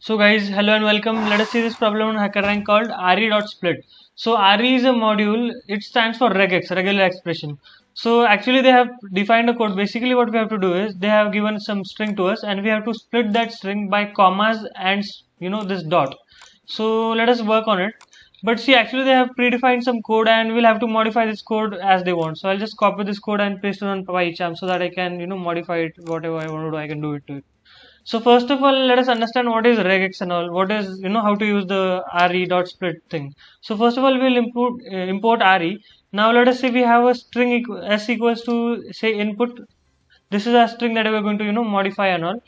So guys, hello and welcome. Let us see this problem on HackerRank called RE.split. So RE is a module, it stands for regex, regular expression. So actually they have defined a code. Basically what we have to do is they have given some string to us and we have to split that string by commas and this dot. So let us work on it. But see, actually they have predefined some code and we'll have to modify this code as they want. So I'll just copy this code and paste it on PyCharm so that I can modify it whatever I want to do, I can do it to it. So first of all, let us understand what is regex and all. What is how to use the re.split thing. So first of all, we'll import re. Now let us say we have a string s equals to say input. This is a string that we're going to modify and all.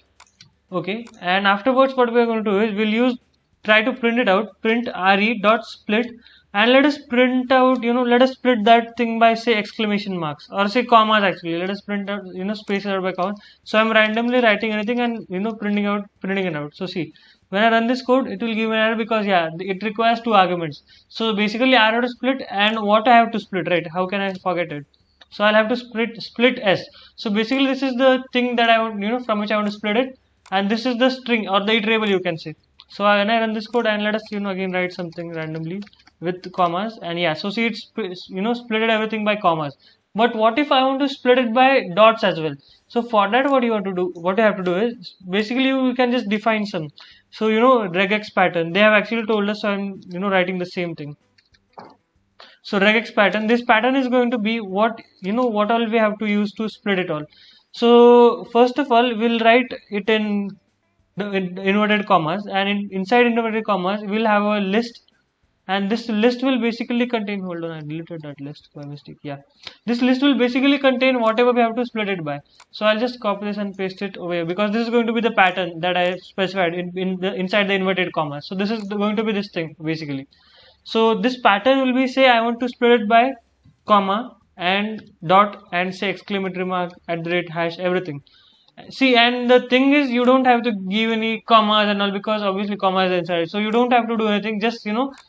Okay, and afterwards what we're going to do is we'll use try to print it out. Print re.split and let us print out let us split that thing by say exclamation marks or say commas. Actually let us print out space it out by commas. So I'm randomly writing anything and printing it out. So see, when I run this code it will give an error because yeah, it requires two arguments. So basically I have to split and what I have to split, right? How can I forget it? So I'll have to split s. So basically this is the thing that I want from which I want to split it, and this is the string or the iterable you can say. So when I run this code and let us again write something randomly with commas, and yeah, so see it's splitted everything by commas. But what if I want to split it by dots as well? So for that what you have to do is basically you can just define some. So regex pattern they have actually told us, so I'm writing the same thing. So regex pattern, this pattern is going to be what what all we have to use to split it all. So first of all we'll write it in the inverted commas, and inside inverted commas we'll have a list, and this list will basically contain, hold on, I deleted that list by mistake. Yeah, this list will basically contain whatever we have to split it by. So I'll just copy this and paste it over here because this is going to be the pattern that I specified inside the inverted commas. So this is going to be this thing basically. So this pattern will be say I want to split it by comma and dot and say exclamatory mark at the rate hash everything. See, and the thing is you don't have to give any commas and all because obviously comma is inside, so you don't have to do anything, just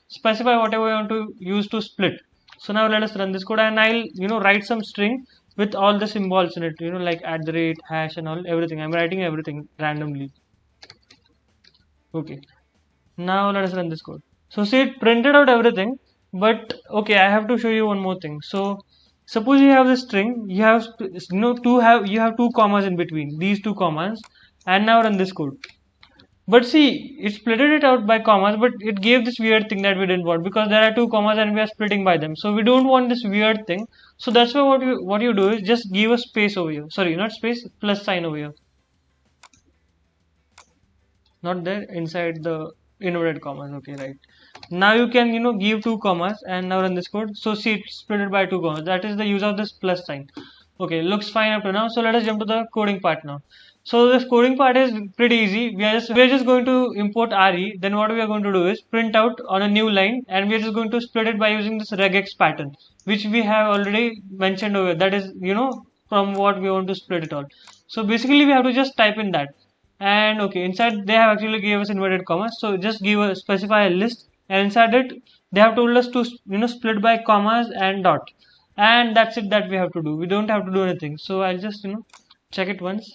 specify whatever you want to use to split. So now let us run this code and I'll write some string with all the symbols in it, like at the rate hash and all everything. I'm writing everything randomly. Okay, now let us run this code. So see, it printed out everything, but okay, I have to show you one more thing. So suppose you have this string, you have you have two commas in between these two commas, and now run this code. But see, it splitted it out by commas, but it gave this weird thing that we didn't want because there are two commas and we are splitting by them. So we don't want this weird thing. So that's why what you do is just give a space over here. Sorry, not space, plus sign over here. Not there, inside the inverted commas. Okay, right. Now you can give two commas and now run this code. So see, it's split it by two commas. That is the use of this plus sign. Okay, looks fine up to now. So let us jump to the coding part now. So this coding part is pretty easy. We are just going to import re. Then what we are going to do is print out on a new line, and we are just going to split it by using this regex pattern, which we have already mentioned over. That is from what we want to split it all. So basically we have to just type in that. And okay, inside they have actually gave us inverted commas, so just specify a list, and inside it they have told us to split by commas and dot, and that's it that we have to do. We don't have to do anything. So I'll just check it once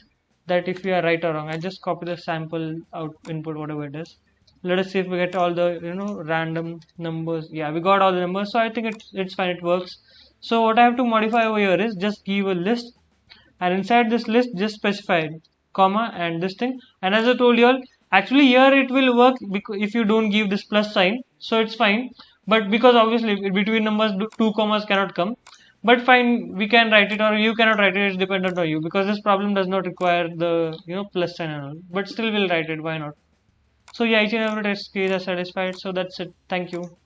that if we are right or wrong. I just copy the sample out input whatever it is. Let us see if we get all the random numbers. Yeah, we got all the numbers, so I think it's fine, it works. So what I have to modify over here is just give a list, and inside this list just specify comma and this thing. And as I told you all, actually here it will work because if you don't give this plus sign, so it's fine. But because obviously between numbers two commas cannot come, but fine, we can write it or you cannot write it. It's dependent on you because this problem does not require the plus sign and all. But still we'll write it. Why not? So yeah, each and every test case are satisfied. So that's it. Thank you.